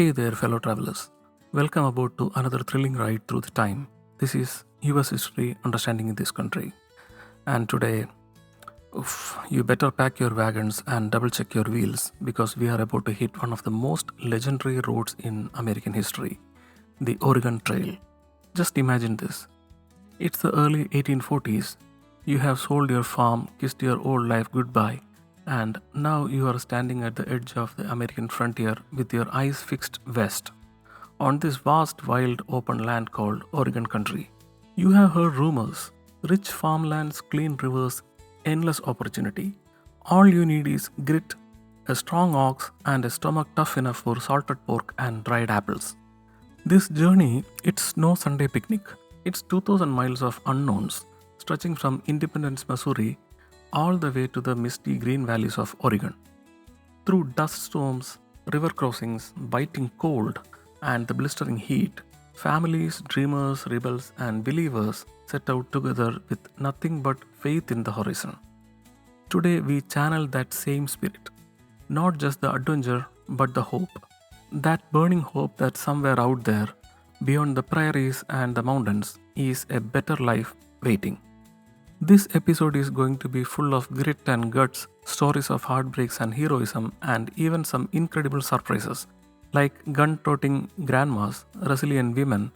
Hey there, fellow travelers. Welcome aboard to another thrilling ride through the time. This is US History Understanding in this country. And today, you better pack your wagons and double check your wheels because we are about to hit one of the most legendary roads in American history, the Oregon Trail. Just imagine this. It's the early 1840s. You have sold your farm, kissed your old life goodbye, and now you are standing at the edge of the American frontier with your eyes fixed west on this vast, wild, open land called Oregon Country. You have heard rumors rich farmlands, clean rivers, endless opportunity. All you need is grit, a strong ox, and a stomach tough enough for salted pork and dried apples. This journey, it's no Sunday picnic. It's 2000 miles of unknowns, stretching from Independence, Missouri, all the way to the misty green valleys of Oregon. Through dust storms, river crossings, biting cold, and the blistering heat, families, dreamers, rebels, and believers set out together with nothing but faith in the horizon. Today, we channel that same spirit, not just the adventure, but the hope. That burning hope that somewhere out there, beyond the prairies and the mountains, is a better life waiting. This episode is going to be full of grit and guts, stories of heartbreaks and heroism, and even some incredible surprises like gun toting grandmas, resilient women,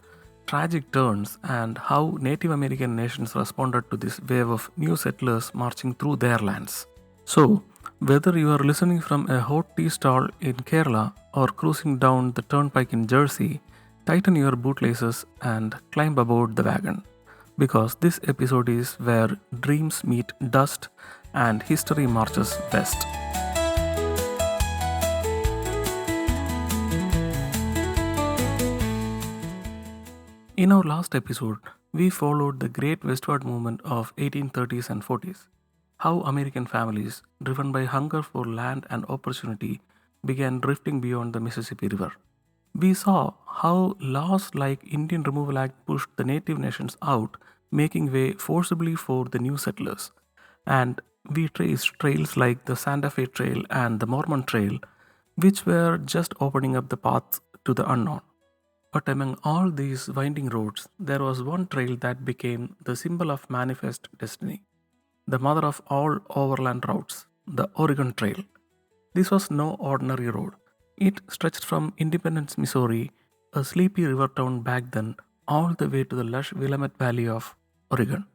tragic turns, and how Native American nations responded to this wave of new settlers marching through their lands. So, whether you are listening from a hot tea stall in Kerala or cruising down the turnpike in Jersey, tighten your bootlaces and climb aboard the wagon. Because this episode is where dreams meet dust and history marches west. In our last episode, we followed the great westward movement of 1830s and 40s, how American families, driven by hunger for land and opportunity, began drifting beyond the Mississippi River. We saw how laws like Indian Removal Act pushed the native nations out, making way forcibly for the new settlers. And we traced trails like the Santa Fe Trail and the Mormon Trail, which were just opening up the paths to the unknown. But among all these winding roads, there was one trail that became the symbol of manifest destiny, the mother of all overland routes, the Oregon Trail. This was no ordinary road. It stretched from Independence, Missouri, a sleepy river town back then, all the way to the lush Willamette Valley of Oregon.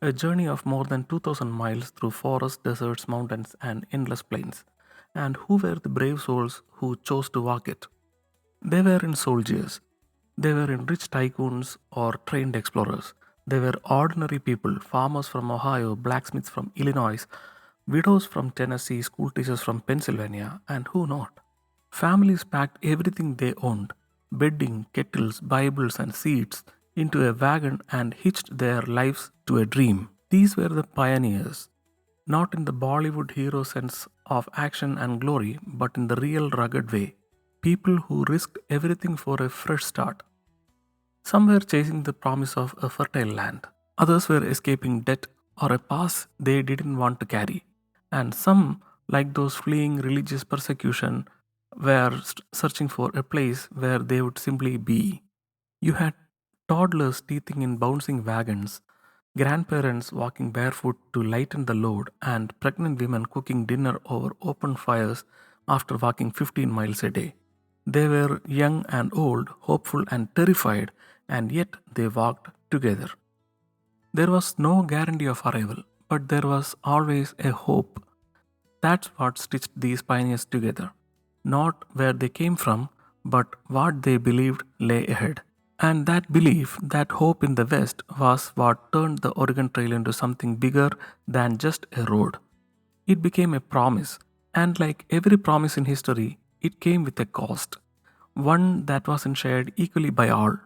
A journey of more than 2000 miles through forests, deserts, mountains, and endless plains. And who were the brave souls who chose to walk it? They weren't soldiers. They weren't rich tycoons or trained explorers. They were ordinary people, farmers from Ohio, blacksmiths from Illinois, widows from Tennessee, school teachers from Pennsylvania, and who not? Families packed everything they owned bedding, kettles, Bibles, and seats into a wagon and hitched their lives to a dream. These were the pioneers, not in the Bollywood hero sense of action and glory, but in the real rugged way. People who risked everything for a fresh start. Some were chasing the promise of a fertile land, others were escaping debt or a past they didn't want to carry, and some, like those fleeing religious persecution, were searching for a place where they would simply be. You had toddlers teething in bouncing wagons, grandparents walking barefoot to lighten the load, and pregnant women cooking dinner over open fires after walking 15 miles a day. They were young and old, hopeful and terrified, and yet they walked together. There was no guarantee of arrival, but there was always a hope. That's what stitched these pioneers together. Not where they came from, but what they believed lay ahead. And that belief, that hope in the West, was what turned the Oregon Trail into something bigger than just a road. It became a promise, and like every promise in history, it came with a cost, one that wasn't shared equally by all.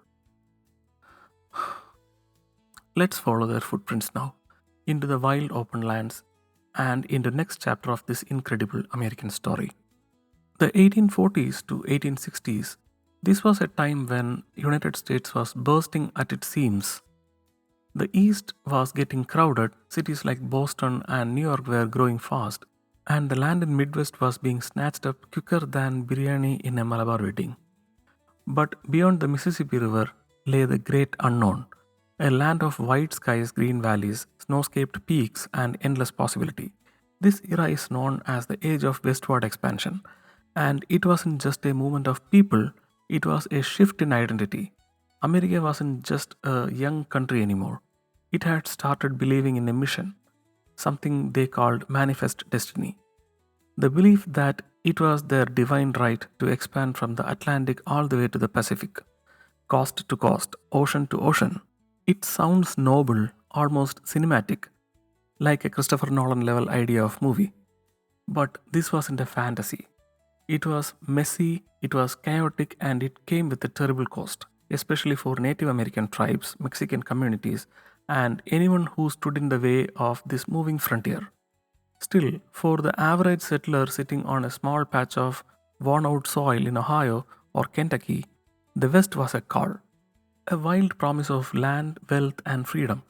Let's follow their footprints now, into the wild open lands and into the next chapter of this incredible American story. The 1840s to 1860s, this was a time when United States was bursting at its seams. The East was getting crowded, cities like Boston and New York were growing fast, and the land in Midwest was being snatched up quicker than biryani in a Malabar wedding. But beyond the Mississippi River lay the great unknown, a land of white skies, green valleys, snow capped peaks, and endless possibility. This era is known as the age of westward expansion, and it wasn't just a movement of people, it was a shift in identity. America wasn't just a young country anymore, it had started believing in a mission, something they called manifest destiny. The belief that it was their divine right to expand from the Atlantic all the way to the Pacific, coast to coast, ocean to ocean. It sounds noble, almost cinematic, like a Christopher Nolan level idea of movie. But this wasn't a fantasy. It was messy, it was chaotic, and it came with a terrible cost, especially for Native American tribes, Mexican communities, and anyone who stood in the way of this moving frontier. Still, for the average settler sitting on a small patch of worn out soil in Ohio or Kentucky, the West was a call, a wild promise of land, wealth, and freedom.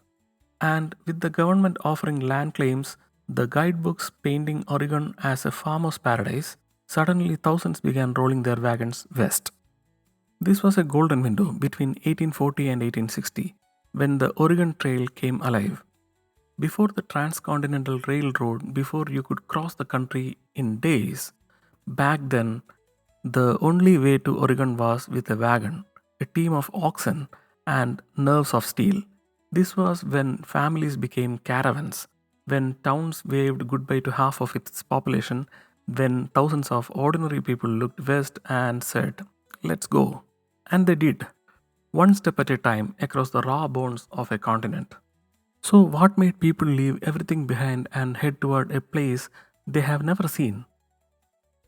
And with the government offering land claims, the guidebooks painting Oregon as a farmer's paradise, suddenly thousands began rolling their wagons west. This was a golden window between 1840 and 1860 when the Oregon Trail came alive. Before the Transcontinental Railroad, before you could cross the country in days, back then the only way to Oregon was with a wagon, a team of oxen, and nerves of steel. This was when families became caravans, when towns waved goodbye to half of its population, when thousands of ordinary people looked west and said, "Let's go." And they did, one step at a time across the raw bones of a continent. So, what made people leave everything behind and head toward a place they have never seen?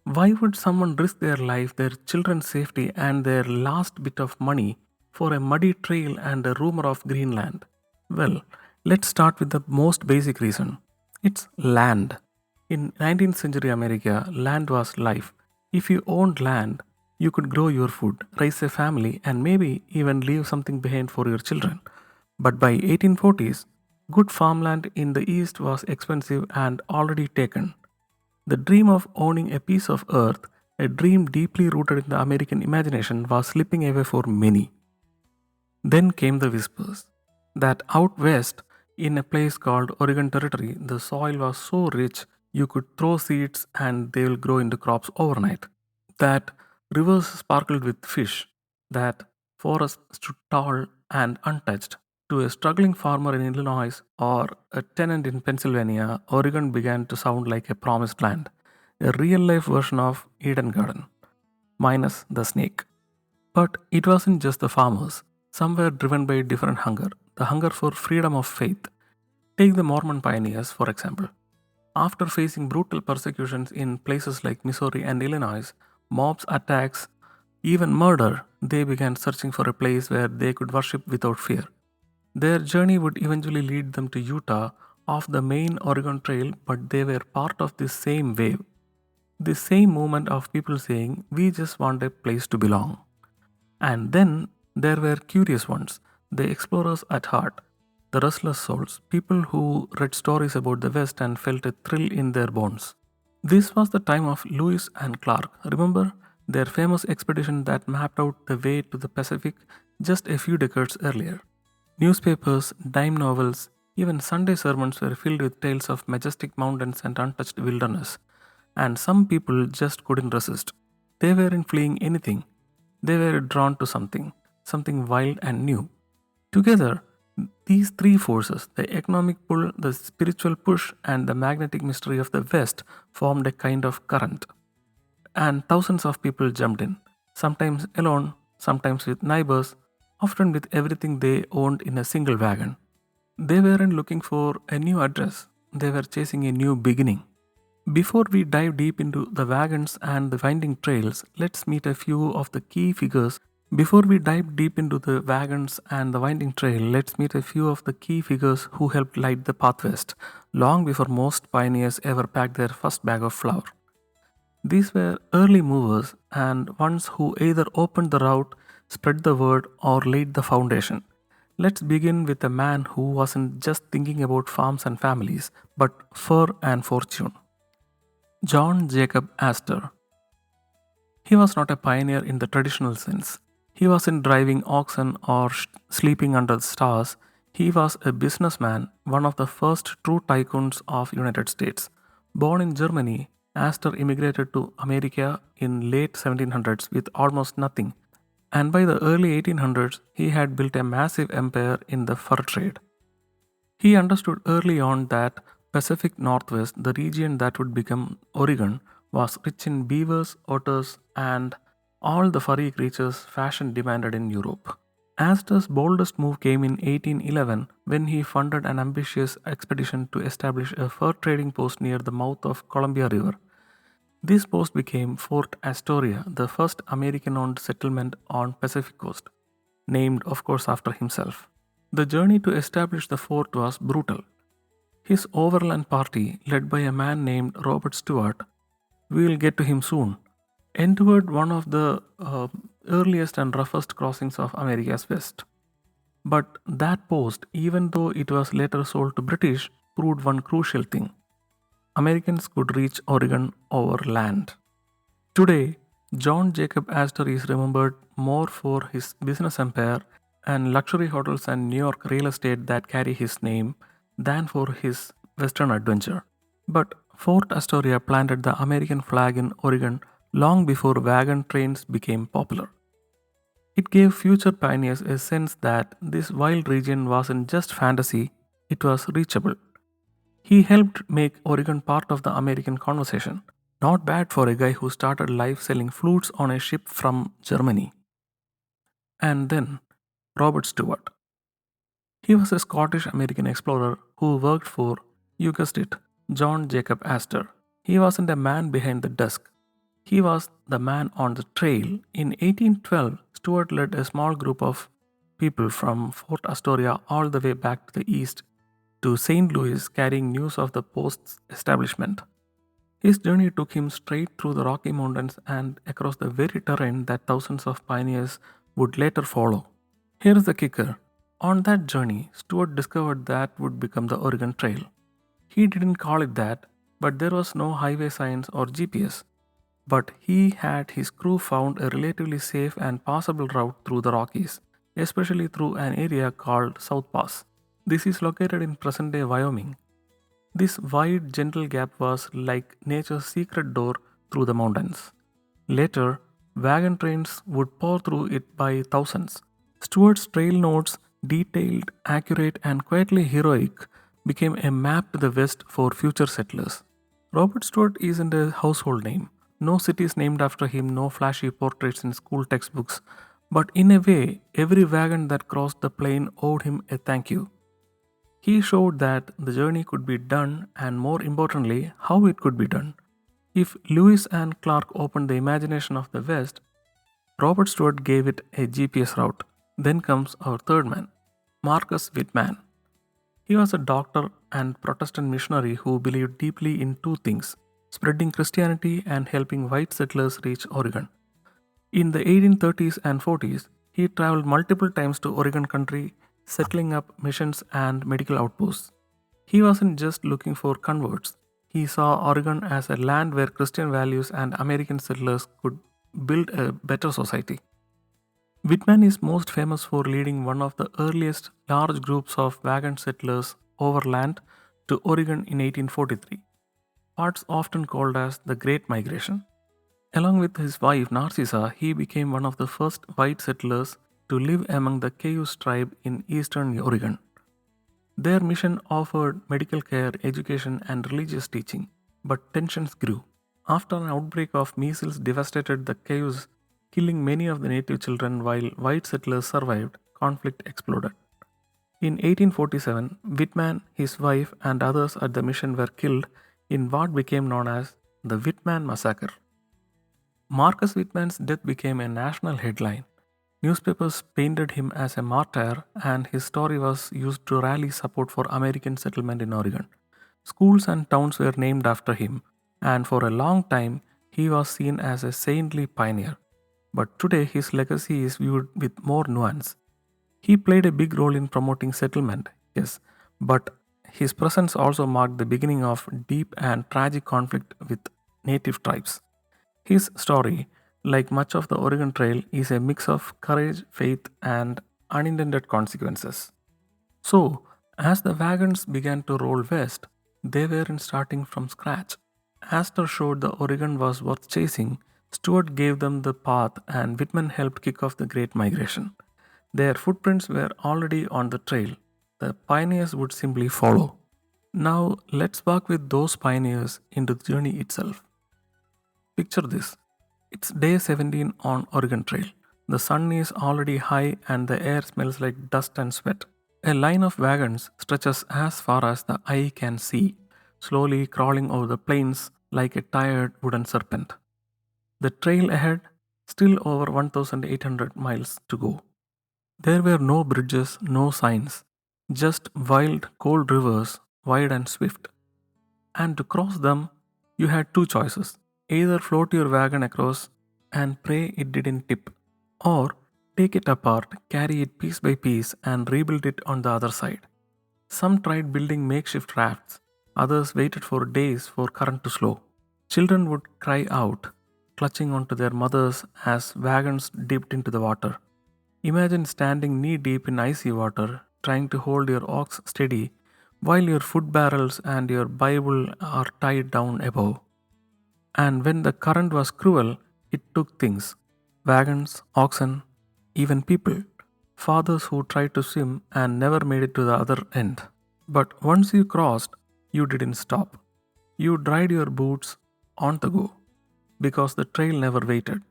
Why would someone risk their life, their children's safety, and their last bit of money for a muddy trail and a rumor of Greenland? Well, let's start with the most basic reason, it's land. In 19th century America, land was life. If you owned land, you could grow your food, raise a family, and maybe even leave something behind for your children. But by 1840s, good farmland in the east was expensive and already taken. The dream of owning a piece of earth, a dream deeply rooted in the American imagination, was slipping away for many. Then came the whispers that out west, in a place called Oregon Territory, the soil was so rich you could throw seeds and they will grow into crops overnight. That rivers sparkled with fish, that forests stood tall and untouched. To a struggling farmer in Illinois or a tenant in Pennsylvania, Oregon began to sound like a promised land, a real life version of Eden Garden, minus the snake. But it wasn't just the farmers. Some were driven by a different hunger, the hunger for freedom of faith. Take the Mormon pioneers, for example. After facing brutal persecutions in places like Missouri and Illinois, mobs, attacks, even murder, they began searching for a place where they could worship without fear. Their journey would eventually lead them to Utah off the main Oregon Trail, but they were part of this same wave, this same movement of people saying, "We just want a place to belong." And then there were curious ones, the explorers at heart, the restless souls, people who read stories about the West and felt a thrill in their bones. This was the time of Lewis and Clark. Remember their famous expedition that mapped out the way to the Pacific just a few decades earlier? Newspapers, dime novels, even Sunday sermons were filled with tales of majestic mountains and untouched wilderness. And some people just couldn't resist. They weren't fleeing anything, they were drawn to something, something wild and new. Together, these three forces, the economic pull, the spiritual push, and the magnetic mystery of the West, formed a kind of current. And thousands of people jumped in, sometimes alone, sometimes with neighbors, often with everything they owned in a single wagon. They weren't looking for a new address, they were chasing a new beginning. Before we dive deep into the wagons and the winding trails, let's meet a few of the key figures. Before we dive deep into the wagons and the winding trail, let's meet a few of the key figures who helped light the path west, long before most pioneers ever packed their first bag of flour. These were early movers and ones who either opened the route, spread the word, or laid the foundation. Let's begin with a man who wasn't just thinking about farms and families, but fur and fortune. John Jacob Astor. He was not a pioneer in the traditional sense. He wasn't driving oxen or sleeping under the stars. He was a businessman, one of the first true tycoons of United States. Born in Germany, Astor immigrated to America in late 1700s with almost nothing, and by the early 1800s he had built a massive empire in the fur trade. He understood early on that Pacific Northwest, the region that would become Oregon, was rich in beavers, otters, and all the furry creatures fashion demanded in Europe. Astor's boldest move came in 1811 when he funded an ambitious expedition to establish a fur trading post near the mouth of Columbia River. This post became Fort Astoria, the first American-owned settlement on Pacific coast, named of course after himself. The journey to establish the fort was brutal. His overland party, led by a man named Robert Stewart, we will get to him soon, entered one of the earliest and roughest crossings of America's West. But that post, even though it was later sold to British, proved one crucial thing. Americans could reach Oregon over land. Today, John Jacob Astor is remembered more for his business empire and luxury hotels and New York real estate that carry his name than for his western adventure. But Fort Astoria planted the American flag in Oregon long before wagon trains became popular. It gave future pioneers a sense that this wild region wasn't just fantasy, it was reachable. He helped make Oregon part of the American conversation. Not bad for a guy who started life selling flutes on a ship from Germany. And then, Robert Stewart. He was a Scottish American explorer who worked for, you guessed it, John Jacob Astor. He wasn't a man behind the desk, he was the man on the trail. In 1812, Stewart led a small group of people from Fort Astoria all the way back to the east to St. Louis carrying news of the post's establishment. His journey took him straight through the Rocky Mountains and across the very terrain that thousands of pioneers would later follow. Here's the kicker. On that journey, Stewart discovered that would become the Oregon Trail. He didn't call it that, but there was no highway signs or GPS. But he had his crew found a relatively safe and passable route through the Rockies, especially through an area called South Pass. This is located in present day Wyoming. This wide, gentle gap was like nature's secret door through the mountains. Later, wagon trains would pour through it by thousands. Stewart's trail notes, detailed, accurate, and quietly heroic, became a map to the west for future settlers. Robert Stewart isn't a household name. No cities named after him, no flashy portraits in school textbooks. But in a way, every wagon that crossed the plain owed him a thank you. He showed that the journey could be done and, more importantly, how it could be done. If Lewis and Clark opened the imagination of the West, Robert Stewart gave it a GPS route. Then comes our third man, Marcus Whitman. He was a doctor and Protestant missionary who believed deeply in two things: spreading Christianity and helping white settlers reach Oregon. In the 1830s and 40s, he traveled multiple times to Oregon country, settling up missions and medical outposts. He wasn't just looking for converts, he saw Oregon as a land where Christian values and American settlers could build a better society. Whitman is most famous for leading one of the earliest large groups of wagon settlers overland to Oregon in 1843, what's often called as the Great Migration. Along with his wife Narcissa, he became one of the first white settlers to live among the Cayuse tribe in eastern Oregon. Their mission offered medical care, education, and religious teaching, but tensions grew. After an outbreak of measles devastated the Cayuse, killing many of the native children while white settlers survived, conflict exploded. In 1847, Whitman, his wife, and others at the mission were killed in what became known as the Whitman Massacre. Marcus Whitman's death became a national headline. Newspapers painted him as a martyr, and his story was used to rally support for American settlement in Oregon. Schools and towns were named after him, and for a long time he was seen as a saintly pioneer. But today his legacy is viewed with more nuance. He played a big role in promoting settlement, yes, but his presence also marked the beginning of deep and tragic conflict with native tribes. His story, like much of the Oregon Trail, is a mix of courage, faith, and unintended consequences. So, as the wagons began to roll west, they weren't starting from scratch. Astor showed the Oregon was worth chasing, Stewart gave them the path, and Whitman helped kick off the Great Migration. Their footprints were already on the trail. The pioneers would simply follow. Now, let's walk with those pioneers into the journey itself. Picture this. It's day 17 on Oregon Trail. The sun is already high and the air smells like dust and sweat. A line of wagons stretches as far as the eye can see, slowly crawling over the plains like a tired wooden serpent. The trail ahead, still over 1,800 miles to go. There were no bridges, no signs, just wild, cold rivers, wide and swift. And to cross them, you had two choices: either float your wagon across and pray it didn't tip, or take it apart, carry it piece by piece, and rebuild it on the other side. Some tried building makeshift rafts, others waited for days for current to slow. Children would cry out, clutching onto their mothers as wagons dipped into the water. Imagine standing knee deep in icy water, trying to hold your ox steady while your food barrels and your Bible are tied down above. And when the current was cruel, it took things: wagons, oxen, even people. Fathers who tried to swim and never made it to the other end. But once you crossed, you didn't stop. You dried your boots on the go because the trail never waited.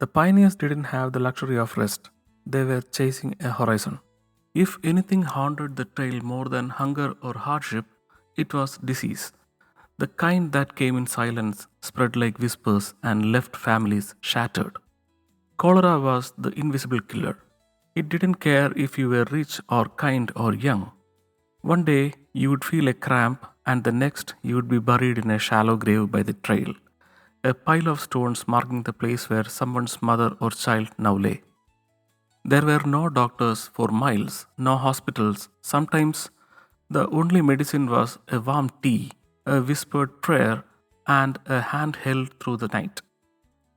The pioneers didn't have the luxury of rest, they were chasing a horizon. If anything haunted the trail more than hunger or hardship, it was disease. The kind that came in silence, spread like whispers, and left families shattered. Cholera was the invisible killer. It didn't care if you were rich or kind or young. One day you would feel a cramp, and the next you would be buried in a shallow grave by the trail, a pile of stones marking the place where someone's mother or child now lay. There were no doctors for miles, no hospitals. Sometimes the only medicine was a warm tea, a whispered prayer, and a hand held through the night.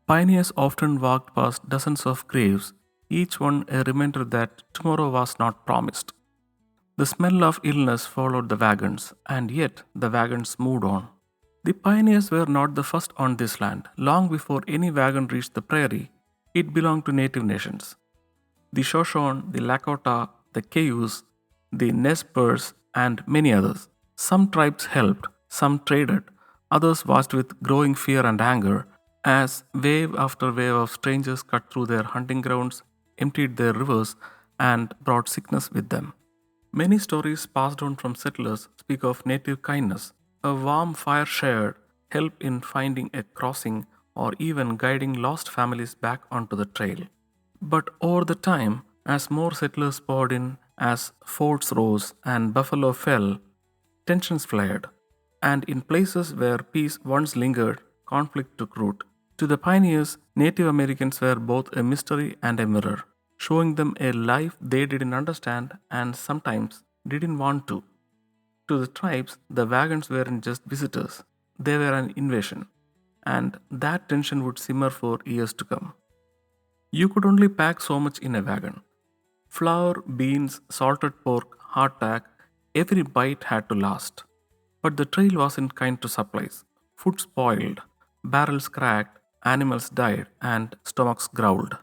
Pioneers often walked past dozens of graves, each one a reminder that tomorrow was not promised. The smell of illness followed the wagons, and yet the wagons moved on. The pioneers were not the first on this land. Long before any wagon reached the prairie, it belonged to native nations. The Shoshone, the Lakota, the Cayuse, the Nez Perce, and many others. Some tribes helped, some traded, others watched with growing fear and anger as wave after wave of strangers cut through their hunting grounds, emptied their rivers, and brought sickness with them. Many stories passed on from settlers speak of native kindness, a warm fire shared, help in finding a crossing, or even guiding lost families back onto the trail. But over the time, as more settlers poured in, as forts rose and buffalo fell, tensions flared, and in places where peace once lingered, conflict took root. To the pioneers, Native Americans were both a mystery and a mirror, showing them a life they didn't understand and sometimes didn't want to. To the tribes, the wagons weren't just visitors, they were an invasion, and that tension would simmer for years to come. You could only pack so much in a wagon. Flour, beans, salted pork, hardtack, every bite had to last. But the trail wasn't kind to supplies. Food spoiled, barrels cracked, animals died, and stomachs growled.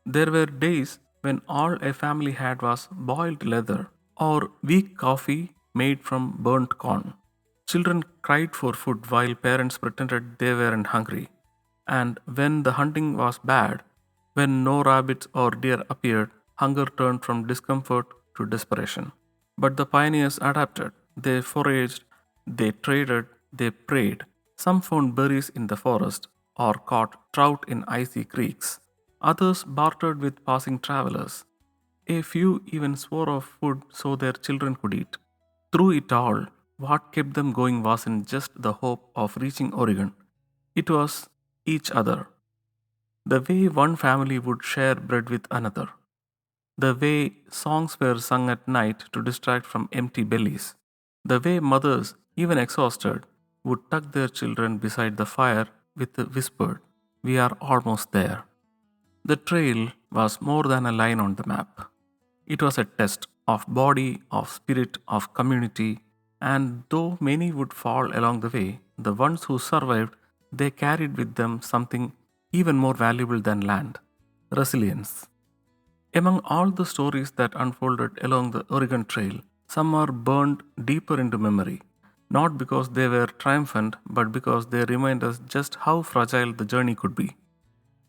There were days when all a family had was boiled leather or weak coffee made from burnt corn. Children cried for food while parents pretended they weren't hungry. And when the hunting was bad, when no rabbits or deer appeared, hunger turned from discomfort to desperation. But the pioneers adapted. They foraged, they traded, they prayed. Some found berries in the forest or caught trout in icy creeks. Others bartered with passing travelers. A few even swore off food so their children could eat. Through it all, what kept them going wasn't just the hope of reaching Oregon, it was each other. The way one family would share bread with another, the way songs were sung at night to distract from empty bellies, the way mothers, even exhausted, would tuck their children beside the fire with a whispered, We are almost there. The trail was more than a line on the map. It was a test of body, of spirit, of community, and though many would fall along the way, the ones who survived, they carried with them something even more valuable than land: resilience. Among all the stories that unfolded along the Oregon Trail, some are burned deeper into memory, not because they were triumphant, but because they remind us just how fragile the journey could be.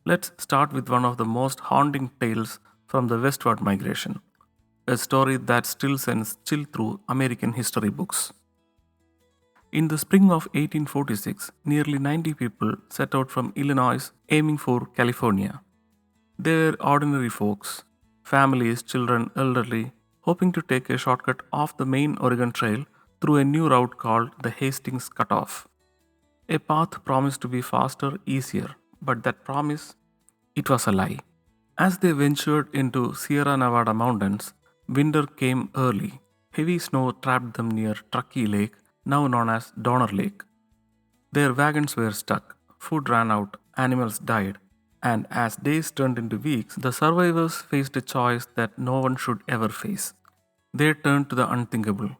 Let's start with one of the most haunting tales from the westward migration, a story that still sends chill through American history books. In the spring of 1846, nearly 90 people set out from Illinois aiming for California. They were ordinary folks, families, children, elderly, hoping to take a shortcut off the main Oregon Trail through a new route called the Hastings Cutoff. A path promised to be faster, easier, but that promise, it was a lie. As they ventured into Sierra Nevada mountains, winter came early. Heavy snow trapped them near Truckee Lake, now known as Donner Lake. Their wagons were stuck, food ran out, animals died, and as days turned into weeks, the survivors faced a choice that no one should ever face. They turned to the unthinkable: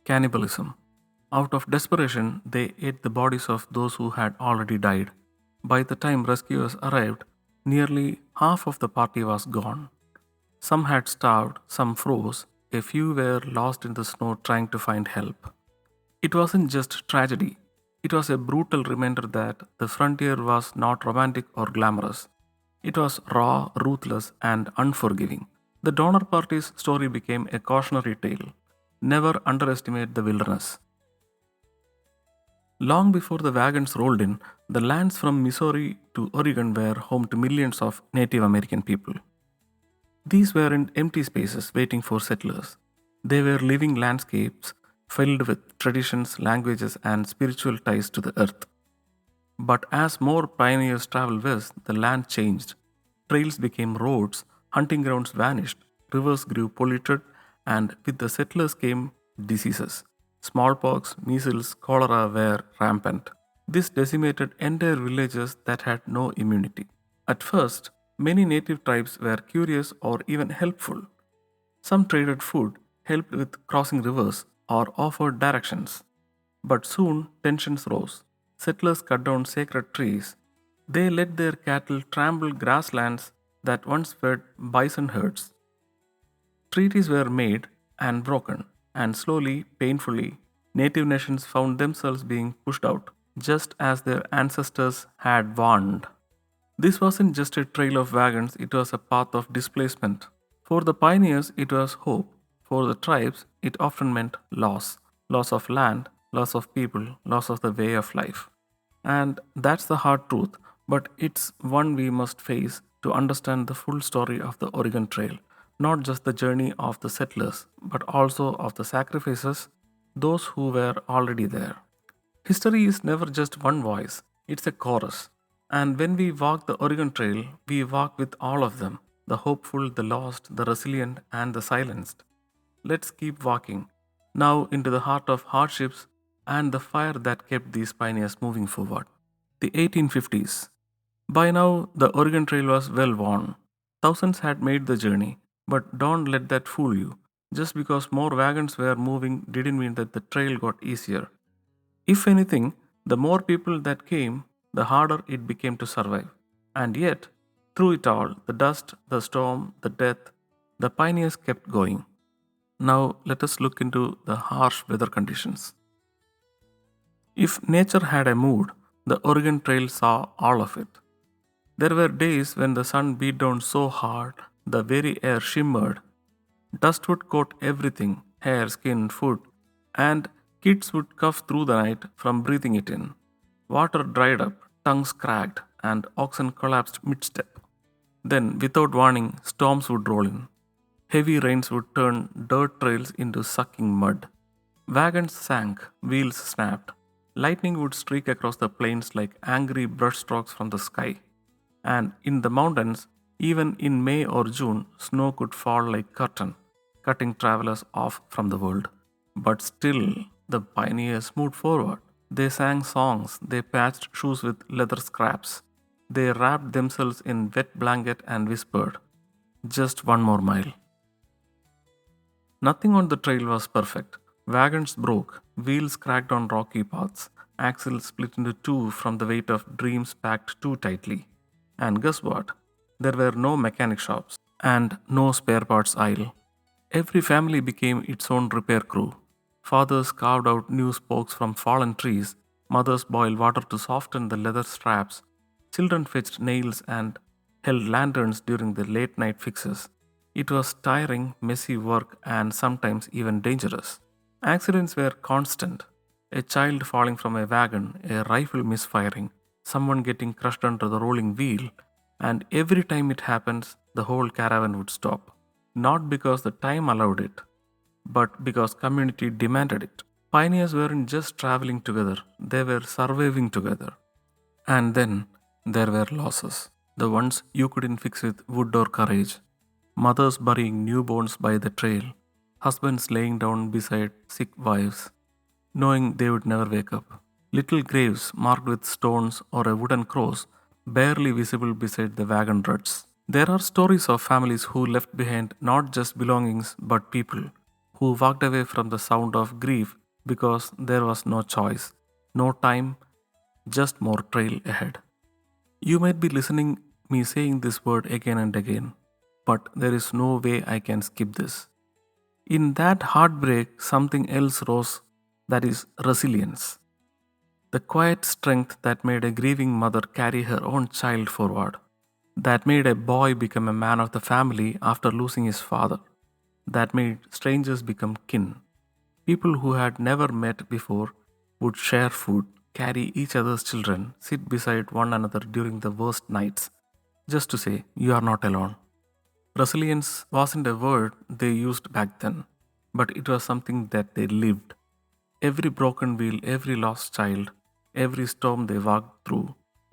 cannibalism. Out of desperation, they ate the bodies of those who had already died. By the time rescuers arrived, nearly half of the party was gone. Some had starved, some froze, a few were lost in the snow trying to find help. It wasn't just tragedy, it was a brutal reminder that the frontier was not romantic or glamorous. It was raw, ruthless, and unforgiving. The Donner Party's story became a cautionary tale. Never underestimate the wilderness. Long before the wagons rolled in, the lands from Missouri to Oregon were home to millions of Native American people. These weren't empty spaces waiting for settlers. They were living landscapes filled with traditions, languages, and spiritual ties to the earth. But as more pioneers traveled west, the land changed. Trails became roads, hunting grounds vanished, rivers grew polluted, and with the settlers came diseases. Smallpox, measles, cholera were rampant. This decimated entire villages that had no immunity. At first, many native tribes were curious or even helpful. Some traded food, helped with crossing rivers, or offered directions. But soon tensions rose. Settlers cut down sacred trees. They let their cattle trample grasslands that once fed bison herds. Treaties were made and broken, and slowly, painfully, native nations found themselves being pushed out, just as their ancestors had warned. This wasn't just a trail of wagons, it was a path of displacement. For the pioneers, it was hope. For the tribes, it often meant loss: loss of land, loss of people, loss of the way of life. And that's the hard truth, but it's one we must face to understand the full story of the Oregon Trail. Not just the journey of the settlers, but also of the sacrifices, those who were already there. History is never just one voice, it's a chorus. And when we walk the Oregon Trail, we walk with all of them: the hopeful, the lost, the resilient, and the silenced. Let's keep walking, now into the heart of hardships and the fire that kept these pioneers moving forward. The 1850s. By now, the Oregon Trail was well worn. Thousands had made the journey, but don't let that fool you. Just because more wagons were moving didn't mean that the trail got easier. If anything, the more people that came, the harder it became to survive. And yet, through it all, the dust, the storm, the death, the pioneers kept going. Now, let us look into the harsh weather conditions. If nature had a mood, the Oregon Trail saw all of it. There were days when the sun beat down so hard the very air shimmered. Dust would coat everything: hair, skin, food, and kids would cough through the night from breathing it in. Water dried up, tongues cracked, and oxen collapsed mid step. Then, without warning, storms would roll in. Heavy rains would turn dirt trails into sucking mud. Wagons sank, wheels snapped. Lightning would streak across the plains like angry brushstrokes from the sky. And in the mountains, even in May or June, snow could fall like curtain, cutting travelers off from the world. But still, the pioneers moved forward. They sang songs, they patched shoes with leather scraps. They wrapped themselves in wet blanket and whispered, "Just one more mile." Nothing on the trail was perfect. Wagons broke, wheels cracked on rocky paths, axles split into two from the weight of dreams packed too tightly. And guess what? There were no mechanic shops and no spare parts aisle. Every family became its own repair crew. Fathers carved out new spokes from fallen trees, mothers boiled water to soften the leather straps, children fetched nails and held lanterns during the late night fixes. It was tiring, messy work, and sometimes even dangerous. Accidents were constant. A child falling from a wagon, a rifle misfiring, someone getting crushed under the rolling wheel, and every time it happens, the whole caravan would stop. Not because the time allowed it, but because community demanded it. Pioneers weren't just traveling together, they were surviving together. And then there were losses, the ones you couldn't fix with wood or courage. Mothers burying newborns by the trail, husbands laying down beside sick wives, knowing they would never wake up. Little graves marked with stones or a wooden cross, barely visible beside the wagon ruts. There are stories of families who left behind not just belongings but people, who walked away from the sound of grief because there was no choice, no time, just more trail ahead. You might be listening me saying this word again and again, but there is no way I can skip this. In that heartbreak, something else rose, that is resilience. The quiet strength that made a grieving mother carry her own child forward, that made a boy become a man of the family after losing his father, that made strangers become kin. People who had never met before would share food, carry each other's children, sit beside one another during the worst nights, just to say, "You are not alone." Resilience wasn't a word they used back then, but it was something that they lived. Every broken wheel, every lost child, every storm they walked through,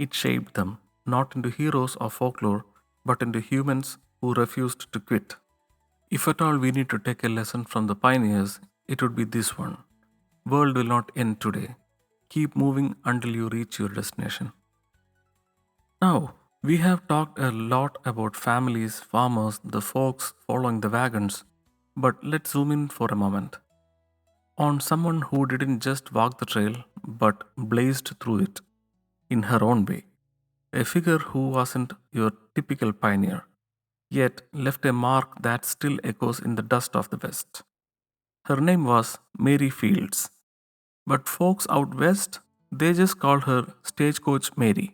it shaped them, not into heroes of folklore, but into humans who refused to quit. If at all we need to take a lesson from the pioneers, it would be this one. World will not end today. Keep moving until you reach your destination. Now, we have talked a lot about families, farmers, the folks following the wagons, but let's zoom in for a moment on someone who didn't just walk the trail but blazed through it in her own way. A figure who wasn't your typical pioneer, yet left a mark that still echoes in the dust of the West. Her name was Mary Fields, but folks out west, they just called her Stagecoach Mary.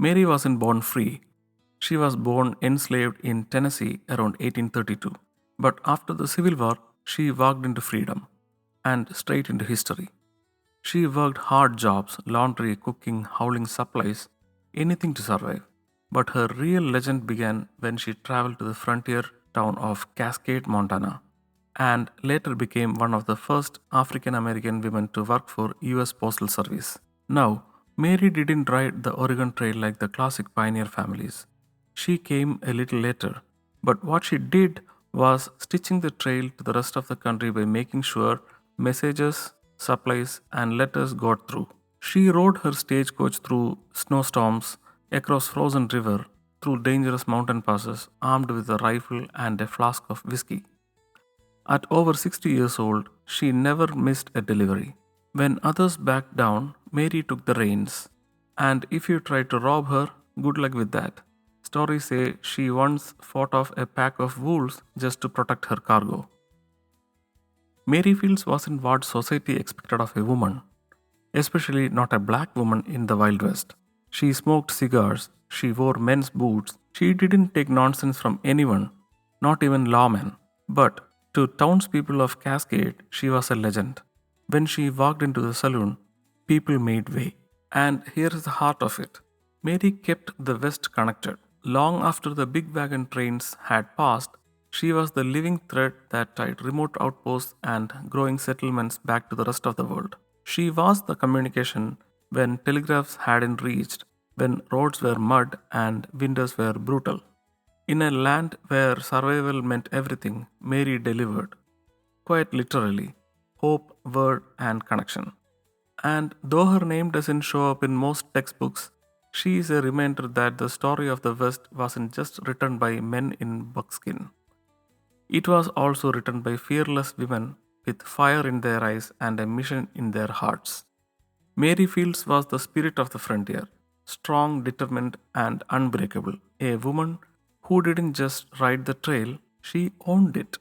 Mary wasn't born free. She was born enslaved in Tennessee around 1832. But after the Civil War, she walked into freedom and straight into history. She worked hard jobs, laundry, cooking, hauling supplies, anything to survive. But her real legend began when she traveled to the frontier town of Cascade, Montana, and later became one of the first African American women to work for US Postal Service. Now, Mary didn't ride the Oregon Trail like the classic pioneer families. She came a little later, but what she did was stitching the trail to the rest of the country by making sure messages, supplies, and letters got through. She rode her stagecoach through snowstorms, across frozen river, through dangerous mountain passes, armed with a rifle and a flask of whiskey. At over 60 years old, she never missed a delivery. When others backed down, Mary took the reins. And if you tried to rob her, good luck with that. Stories say she once fought off a pack of wolves just to protect her cargo. Mary Fields wasn't what society expected of a woman, especially not a black woman in the Wild West. She smoked cigars, she wore men's boots, she didn't take nonsense from anyone, not even lawmen. But to townspeople of Cascade, she was a legend. When she walked into the saloon, people made way. And here's the heart of it. Mary kept the West connected. Long after the big wagon trains had passed, she was the living thread that tied remote outposts and growing settlements back to the rest of the world. She was the communication when telegraphs hadn't reached, when roads were mud and winters were brutal. In a land where survival meant everything, Mary delivered, quite literally, hope, word, and connection. And though her name doesn't show up in most textbooks, She is a reminder that the story of the West wasn't just written by men in buckskin. It was also written by fearless women with fire in their eyes and a mission in their hearts. Mary Fields was the spirit of the frontier, strong, determined, and unbreakable. A woman who didn't just ride the trail, she owned it.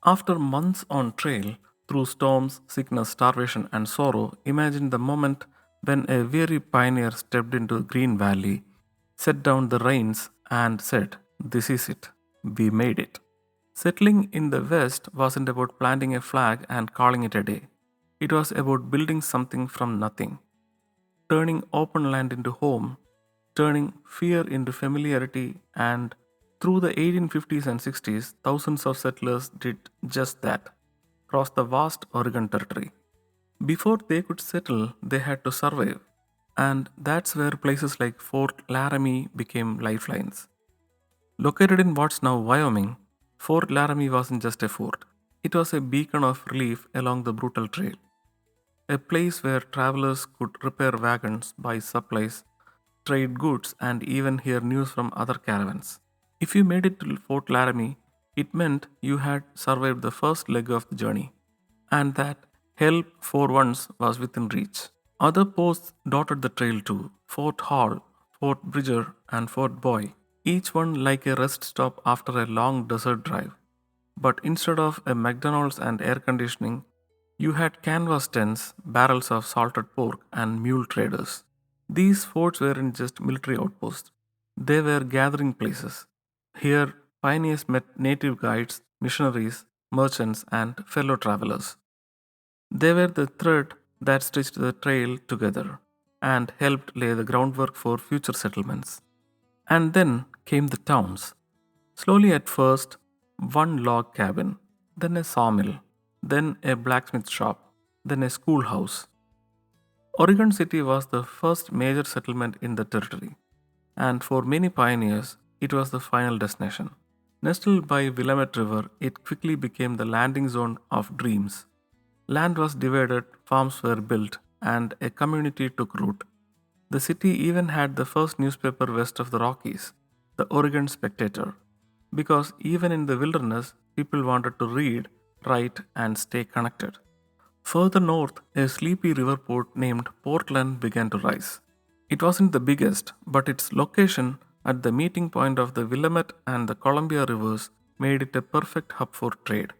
After months on trail, through storms, sickness, starvation, and sorrow, imagine the moment when a weary pioneer stepped into Green Valley, set down the reins, and said, "This is it. We made it." Settling in the West wasn't about planting a flag and calling it a day. It was about building something from nothing, turning open land into home, turning fear into familiarity, and through the 1850s and 60s, thousands of settlers did just that, cross the vast Oregon Territory. Before they could settle, they had to survive, and that's where places like Fort Laramie became lifelines. Located in what's now Wyoming, Fort Laramie wasn't just a fort, it was a beacon of relief along the brutal trail. A place where travelers could repair wagons, buy supplies, trade goods, and even hear news from other caravans. If you made it to Fort Laramie, it meant you had survived the first leg of the journey, and that help for once was within reach. Other posts dotted the trail too: Fort Hall, Fort Bridger, and Fort Boy, each one like a rest stop after a long desert drive. But instead of a McDonald's and air conditioning, you had canvas tents, barrels of salted pork, and mule traders. These forts weren't just military outposts, they were gathering places. Here, pioneers met native guides, missionaries, merchants, and fellow travelers. They were the thread that stitched the trail together and helped lay the groundwork for future settlements. And then came the towns. Slowly at first, one log cabin, then a sawmill, then a blacksmith shop, then a schoolhouse. Oregon City was the first major settlement in the territory, and for many pioneers, it was the final destination. Nestled by Willamette River, it quickly became the landing zone of dreams. Land was divided, farms were built, and a community took root. The city even had the first newspaper west of the Rockies, the Oregon Spectator, because even in the wilderness, people wanted to read, write, and stay connected. Further north, a sleepy river port named Portland began to rise. It wasn't the biggest, but its location at the meeting point of the Willamette and the Columbia rivers made it a perfect hub for trade.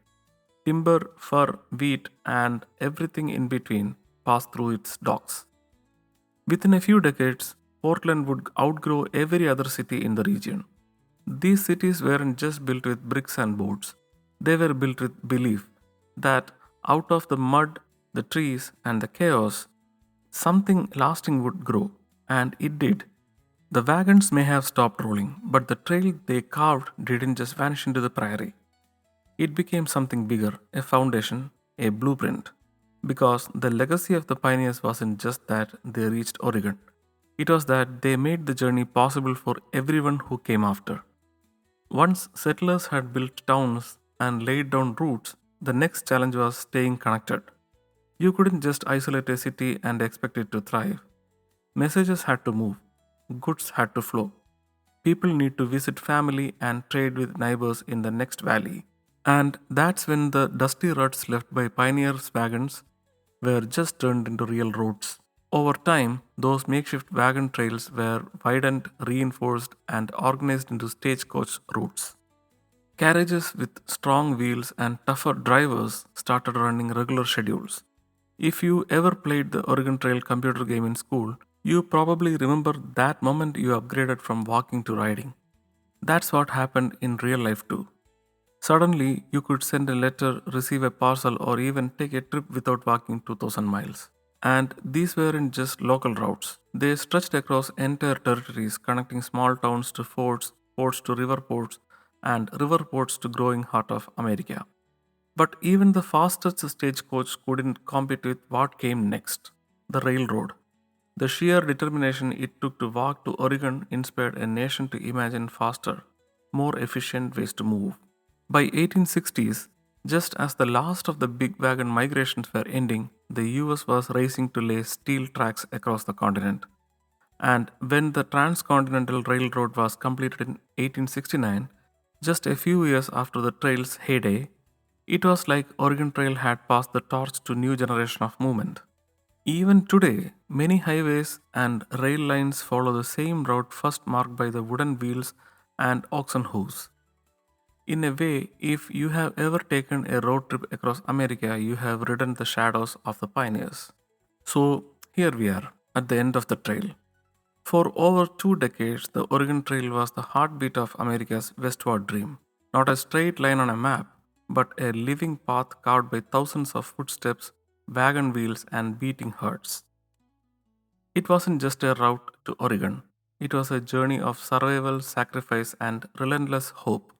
Timber, fur, wheat, and everything in between passed through its docks. Within a few decades, Portland would outgrow every other city in the region. These cities weren't just built with bricks and boards, they were built with belief that out of the mud, the trees, and the chaos, something lasting would grow. And it did. The wagons may have stopped rolling, but the trail they carved didn't just vanish into the prairie. It became something bigger, a foundation, a blueprint. Because the legacy of the pioneers wasn't just that they reached Oregon, it was that they made the journey possible for everyone who came after. Once settlers had built towns and laid down roots, the next challenge was staying connected. You couldn't just isolate a city and expect it to thrive. Messages had to move, goods had to flow. People need to visit family and trade with neighbors in the next valley. And that's when the dusty ruts left by pioneers' wagons were just turned into real roads. Over time, those makeshift wagon trails were widened, reinforced, and organized into stagecoach routes. Carriages with strong wheels and tougher drivers started running regular schedules. If you ever played the Oregon Trail computer game in school, you probably remember that moment you upgraded from walking to riding. That's what happened in real life too. Suddenly, you could send a letter, receive a parcel, or even take a trip without walking 2000 miles. And these weren't just local routes. They stretched across entire territories, connecting small towns to forts, ports to river ports, and river ports to growing heart of America. But even the fastest stagecoach couldn't compete with what came next: the railroad. The sheer determination it took to walk to Oregon inspired a nation to imagine faster, more efficient ways to move. By 1860s, just as the last of the big wagon migrations were ending, the US was racing to lay steel tracks across the continent. And when the Transcontinental Railroad was completed in 1869, just a few years after the trail's heyday, it was like Oregon Trail had passed the torch to new generation of movement. Even today, many highways and rail lines follow the same route first marked by the wooden wheels and oxen hooves. In a way, if you have ever taken a road trip across America, you have ridden the shadows of the pioneers. So, here we are at the end of the trail. For over 2 decades, the Oregon Trail was the heartbeat of America's westward dream. Not a straight line on a map, but a living path carved by thousands of footsteps, wagon wheels, and beating hearts. It wasn't just a route to Oregon, it was a journey of survival, sacrifice, and relentless hope.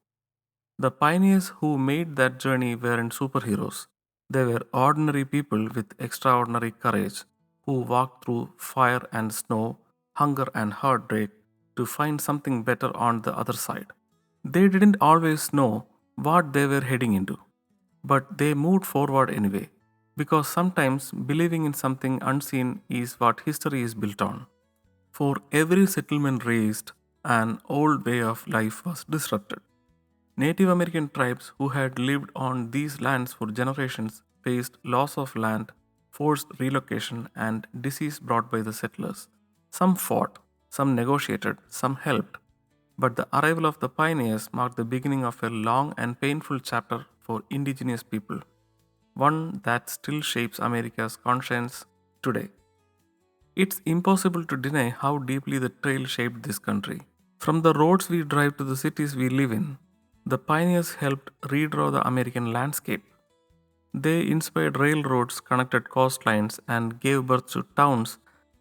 The pioneers who made that journey weren't superheroes. They were ordinary people with extraordinary courage who walked through fire and snow, hunger and heartbreak to find something better on the other side. They didn't always know what they were heading into, but they moved forward anyway, because sometimes believing in something unseen is what history is built on. For every settlement raised, an old way of life was disrupted. Native American tribes who had lived on these lands for generations faced loss of land, forced relocation, and disease brought by the settlers. Some fought, some negotiated, some helped, but the arrival of the pioneers marked the beginning of a long and painful chapter for indigenous people, one that still shapes America's conscience today. It's impossible to deny how deeply the trail shaped this country. From the roads we drive to the cities we live in, the pioneers helped redraw the American landscape. They inspired railroads, connected coastlines, and gave birth to towns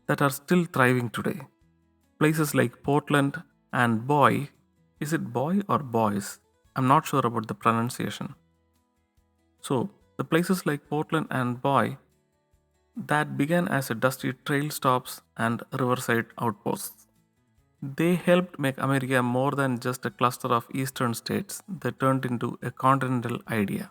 that are still thriving today. Places like Portland and Boy, is it Boy or Boys? I'm not sure about the pronunciation. So, the places like Portland and Boy that began as a dusty trail stops and riverside outposts. They helped make America more than just a cluster of eastern states, they turned into a continental idea.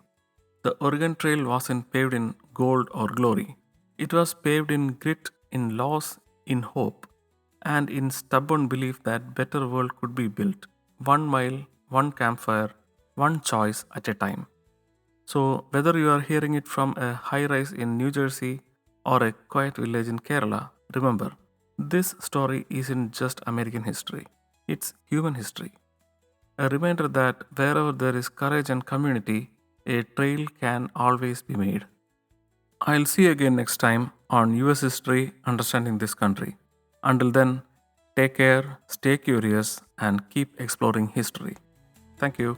The Oregon Trail wasn't paved in gold or glory. It was paved in grit, in loss, in hope, and in stubborn belief that better world could be built. 1 mile, one campfire, one choice at a time. So, whether you are hearing it from a high rise in New Jersey or a quiet village in Kerala, remember, this story isn't just American history, it's human history. A reminder that wherever there is courage and community, a trail can always be made. I'll see you again next time on US History Understanding This Country. Until then, take care, stay curious, and keep exploring history. Thank you.